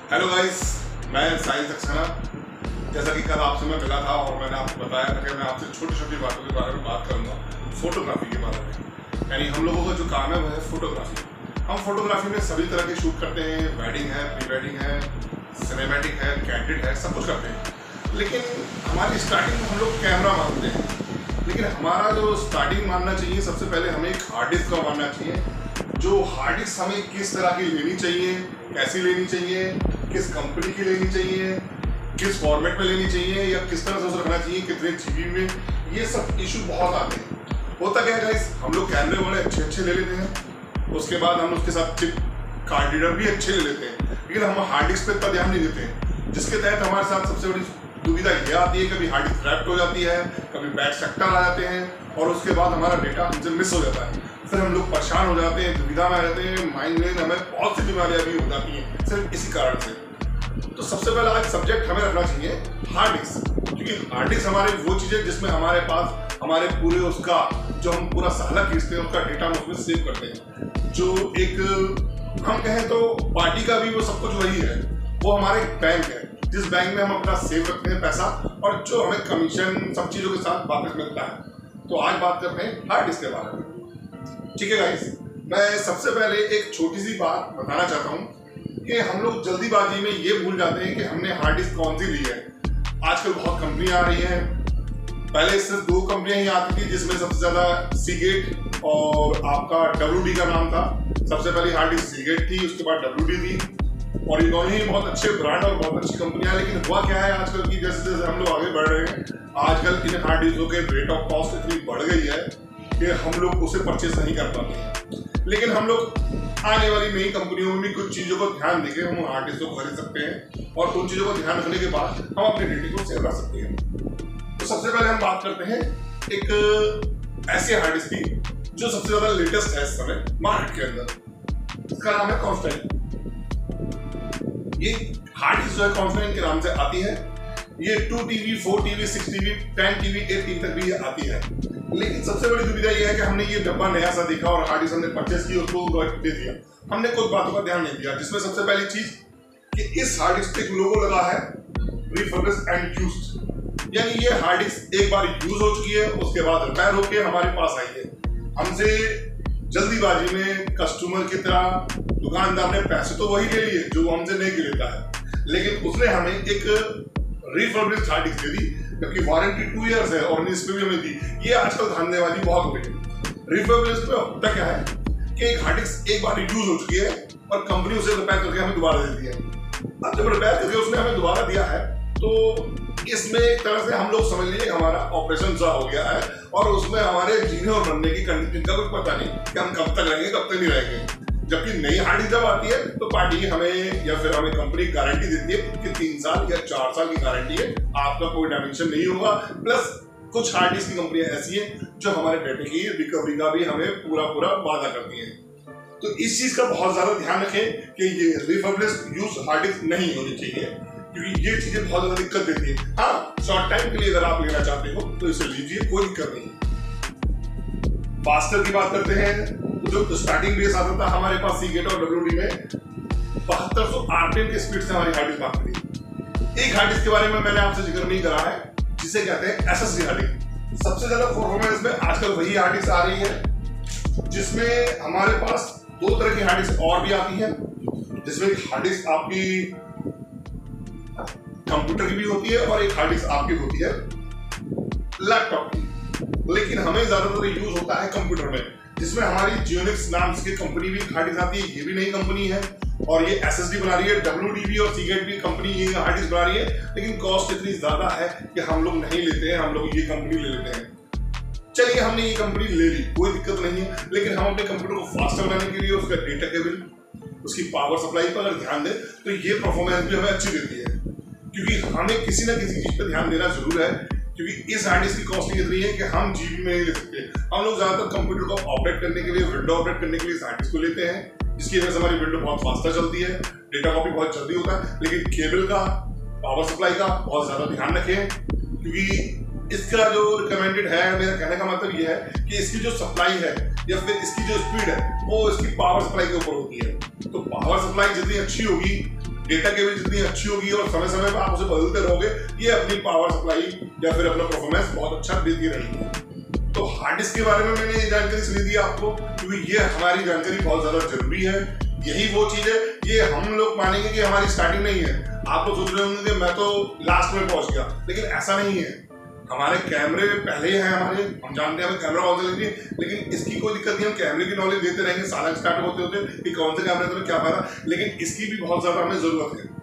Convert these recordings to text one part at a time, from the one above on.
Hello guys, मैं साहिल सक्सेना। जैसा कि कल आपसे मैं मिला था और मैंने आपको बताया था कि मैं आपसे छोटी छोटी बातों के बारे में बात करूंगा, फोटोग्राफी के बारे में। यानी हम लोगों का जो काम है वो है फोटोग्राफी। हम फोटोग्राफी में सभी तरह के शूट करते हैं, वेडिंग है, प्री वेडिंग है, सिनेमैटिक है, कैंडिड है, सब कुछ करते हैं। लेकिन हमारी स्टार्टिंग में हम लोग कैमरा मानते हैं, लेकिन हमारा जो स्टार्टिंग मानना चाहिए, सबसे पहले हमें एक हार्ड डिस्क का मानना चाहिए। जो हार्ड डिस्क हमें किस तरह की लेनी चाहिए, कैसी लेनी चाहिए, किस कंपनी की लेनी चाहिए, किस फॉर्मेट में लेनी चाहिए, या किस तरह से उसे रखना चाहिए, कितने जीबी में, ये सब इशू बहुत आते हैं। होता क्या है गाइस, हम लोग कैमरे वाले अच्छे अच्छे ले लेते हैं, उसके बाद हम उसके साथ चिप कार्ड रीडर भी अच्छे ले लेते हैं, लेकिन हम हार्ड डिस्क पे इतना ध्यान नहीं देते हैं। जिसके तहत हमारे साथ सबसे बड़ी दुविधा ये आती है, कभी हार्ड डिस्क रैप्ट हो जाती है, कभी बैड सेक्टर आ जाते हैं और उसके बाद हमारा डेटा हमसे मिस हो जाता है। फिर हम लोग परेशान हो जाते हैं, दुविधा में रहते हैं, माइग्रेन, हमें बहुत सी बीमारियां भी हो जाती हैं सिर्फ इसी कारण से। तो सबसे पहला आज सब्जेक्ट हमें रखना चाहिए हार्ड डिस्क, क्योंकि हार्ड डिस्क हमारे वो चीज़ें जिसमें हमारे पास हमारे पूरे उसका जो हम पूरा साला खींचते हैं उसका डेटा हम उसमें सेव करते हैं। जो एक हम कहें तो पार्टी का भी वो सब कुछ वही है, वो हमारा एक बैंक है जिस बैंक में हम अपना सेव रखते हैं पैसा, और जो हमें कमीशन सब चीज़ों के साथ वापस मिलता है। तो आज बात करते हैं हार्ड डिस्क के बारे में। ठीक है गाइस, मैं सबसे पहले एक छोटी सी बात बताना चाहता हूँ कि हम लोग जल्दीबाजी में ये भूल जाते हैं कि हमने हार्ड डिस्क कौन सी ली है। आजकल बहुत कंपनियां आ रही हैं। पहले सिर्फ 2 कंपनियां ही आती थी, जिसमें सबसे ज्यादा सीगेट और आपका WD का नाम था। सबसे पहले हार्ड डिस्क सीगेट थी, उसके बाद WD थी, और ये दोनों ही बहुत अच्छे ब्रांड और बहुत अच्छी कंपनियां। लेकिन हुआ क्या है आजकल की, जैसे जैसे हम लोग आगे बढ़ रहे हैं, आजकल इन हार्ड डिस्कों के रेट ऑफ कॉस्ट इतनी बढ़ गई है कि हम लोग उसे परचेस नहीं कर पाते हैं। लेकिन हम लोग आने वाली नई कंपनियों में भी कुछ चीज़ों को ध्यान देके हम हार्ड डिस्क को खरीद सकते हैं, और उन चीज़ों को ध्यान रखने के बाद हम अपने डेटा को सेव कर सकते हैं। तो सबसे पहले हम बात करते हैं एक ऐसे हार्ड डिस्क की जो सबसे ज़्यादा लेटेस्ट है इस समय मार्केट के अंदर। इसका नाम है कॉन्स्टेंट। ये हार्ड डिस्क जो है कॉन्स्टेंट के नाम से आती है। ये 2 TB, 4 TB, 6 TB, 10 TB, 8 TB तक भी ये आती है। लेकिन सबसे बड़ी दुविधा ये है कि हमने ये डब्बा नया सा देखा और हार्ड डिस्क हमने परचेस की, उसको दे दिया। हमने कुछ बातों का ध्यान नहीं दिया, जिसमें सबसे पहली चीज कि इस हार्ड डिस्क पे एक लोगो लगा है रिफर्बिश्ड एंड यूज्ड, यानी ये हार्ड डिस्क एक बार यूज हो चुकी है, उसके बाद रिपेयर होके हमारे पास आई है। हमसे जल्दीबाजी में कस्टमर की तरह दुकानदार ने पैसे तो वही ले लिए जो हमसे नहीं लेता है, लेकिन उसने हमें एक रिफर्बिश्ड हार्ड डिस्क दे दी, जबकि वारंटी 2 इयर्स है और इस पे भी हमें दी। ये आजकल धंधेबाजी बहुत हो गई है। रिफर्बिश्ड पे होता क्या है कि एक हार्ड डिस्क एक बार यूज हो चुकी है और कंपनी उसे रिपेयर करके हमें दोबारा देती है। अब जब रिपेयर करके उसने हमें दोबारा दिया है, तो इसमें एक तरह से हम लोग समझ लीजिए हमारा ऑपरेशन सा हो गया है, और उसमें हमारे जीने और मरने की कंडीशन का कुछ पता नहीं कि हम कब तक रहेंगे, कब तक नहीं रहेंगे। जबकि नई हार्ड डिस्क जब आती है तो पार्टी हमें या फिर हमें कंपनी गारंटी देती है कि 3 साल या 4 साल की गारंटी है, आपका कोई डायमेंशन नहीं होगा। प्लस कुछ हार्ड डिस्क की कंपनियां ऐसी हैं जो हमारे डेटा की रिकवरी का भी हमें पूरा वादा करती हैं। तो इस चीज का बहुत ज्यादा ध्यान रखें कि ये रिफर्बिश्ड यूज हार्ड डिस्क नहीं होनी चाहिए, क्योंकि ये चीजें बहुत ज्यादा दिक्कत देती है। हाँ, शॉर्ट टाइम के लिए अगर आप लेना चाहते हो तो इसे लीजिए, कोई दिक्कत नहीं है। फास्टर की बात करते हैं, जो स्टार्टिंग बेस आता था हमारे पास सीगेट और WD में 7200 RPM के स्पीड से हमारी हार्ड डिस्क भागती थी। एक हार्ड डिस्क के बारे में मैंने आपसे जिक्र नहीं करा है, जिसे कहते हैं SSD हार्ड डिस्क। सबसे ज्यादा परफॉर्मेंस में आजकल वही हार्ड डिस्क आ रही है, जिसमें हमारे पास 2 तरह की हार्ड डिस्क और भी आती है, जिसमें एक हार्ड डिस्क आपकी कंप्यूटर की भी होती है और एक हार्ड डिस्क आपकी होती है लैपटॉप की। लेकिन हमें ज्यादातर यूज होता है कंप्यूटर में, जिसमें हमारी जियोनिक्स नाम की कंपनी भी हार्ड डिस्क आती है। ये भी नई कंपनी है और ये SSD बना रही है। WD भी और सीगेट भी कंपनी ये हार्ड डिस्क बना रही है, लेकिन कॉस्ट इतनी ज्यादा है कि हम लोग नहीं लेते हैं, हम लोग ये कंपनी ले लेते हैं। चलिए, हमने ये कंपनी ले ली, कोई दिक्कत नहीं है, लेकिन हम अपने कंप्यूटर को फास्टर बनाने के लिए उसका डेटा केबल, उसकी पावर सप्लाई पर अगर ध्यान दें तो ये परफॉर्मेंस भी हमें अच्छी देती है। क्योंकि हमें किसी ना किसी चीज पर ध्यान देना जरूर है, क्योंकि इस हार्ड डिस्क की कॉस्टिंग इतनी है कि हम जीबी में नहीं ले सकते। हम लोग ज्यादातर कंप्यूटर को ऑपरेट करने के लिए, विंडो ऑपरेट करने के लिए इस हार्ड डिस्क को लेते हैं, जिसकी वजह से हमारी विंडो बहुत फास्टर चलती है, डेटा कॉपी बहुत जल्दी होता है। लेकिन केबल का, पावर सप्लाई का बहुत ज्यादा ध्यान रखें, क्योंकि इसका जो रिकमेंडेड है, मेरा कहने का मतलब ये है कि इसकी जो सप्लाई है या फिर इसकी जो स्पीड है वो इसकी पावर सप्लाई के ऊपर होती है। तो पावर सप्लाई जितनी अच्छी होगी डेटा केबल जितनी अच्छी होगी और समय समय पर आप उसे बदलते रहोगे, ये अपनी पावर सप्लाई या फिर अपना परफॉर्मेंस बहुत अच्छा देती रहेगी। तो हार्ड डिस्क के बारे में मैंने ये जानकारी इसलिए दी आपको क्योंकि ये हमारी जानकारी बहुत ज्यादा जरूरी है। यही वो चीज है, ये हम लोग मानेंगे कि हमारी स्टार्टिंग नहीं है। आप लोग सोच रहे होंगे कि मैं तो लास्ट में पहुंच गया, लेकिन ऐसा नहीं है। हमारे कैमरे पहले हैं, हमारे हम जानते हैं हमें कैमरा कौन सा लेंगे, लेकिन इसकी कोई दिक्कत नहीं। हम कैमरे की नॉलेज देते रहेंगे, साल स्टार्ट होते होते कि कौन से कैमरे में क्या फायदा, लेकिन इसकी भी बहुत ज्यादा हमें जरूरत है।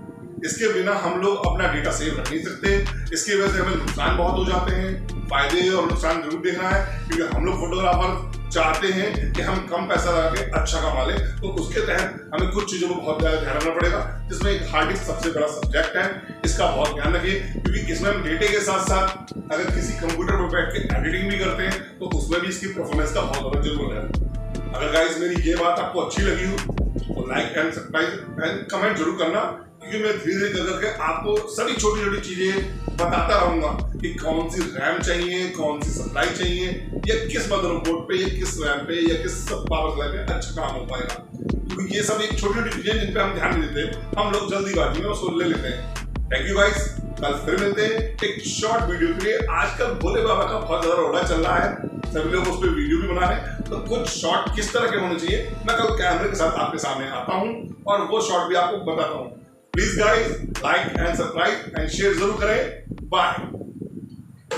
इसके बिना हम लोग अपना डेटा सेव रख नहीं सकते। इसकी वजह से हमें नुकसान बहुत हो जाते हैं। फायदे और नुकसान जरूर देखना है क्योंकि हम लोग फोटोग्राफर चाहते हैं कि हम कम पैसा लगा के अच्छा कमा लें, तो उसके तहत हमें कुछ चीजों को बहुत ज्यादा ध्यान रखना पड़ेगा, जिसमें एक हार्ड डिस्क सबसे बड़ा सब्जेक्ट है। इसका बहुत ध्यान रखिए क्योंकि इसमें हम डेटे के साथ साथ अगर किसी कंप्यूटर पर बैठ के एडिटिंग भी करते हैं तो उसमें भी इसकी परफॉर्मेंस का बहुत बड़ा जरूरत है। अगर गाइस मेरी ये बात आपको अच्छी लगी हो तो like and subscribe and comment जरूर करना, क्योंकि मैं धीरे धीरे करके आपको सभी छोटी छोटी चीजें बताता रहूंगा कि कौन सी रैम चाहिए, कौन सी सप्लाई चाहिए, या किस मदरबोर्ड पे या किस रैम पे या किस पावर सप्लाई पे अच्छा काम हो पाएगा। क्योंकि ये सब एक छोटी छोटी चीजें जिन पे हम ध्यान नहीं देते, हम लोग जल्दीबाजी में उसको ले लेते हैं। थैंक यू गाइस, कल फिर मिलते हैं एक शॉर्ट वीडियो के लिए। आजकल भोले बाबा का बहुत ज्यादा रोड़ा चल रहा है, सभी लोग उस पर वीडियो भी बना रहे हैं, तो कुछ शॉर्ट किस तरह के होने चाहिए मैं कल कैमरे के साथ आपके सामने आता हूँ और वो शॉर्ट भी आपको बताता हूँ। Please guys like and subscribe and share जरूर करें। बाय।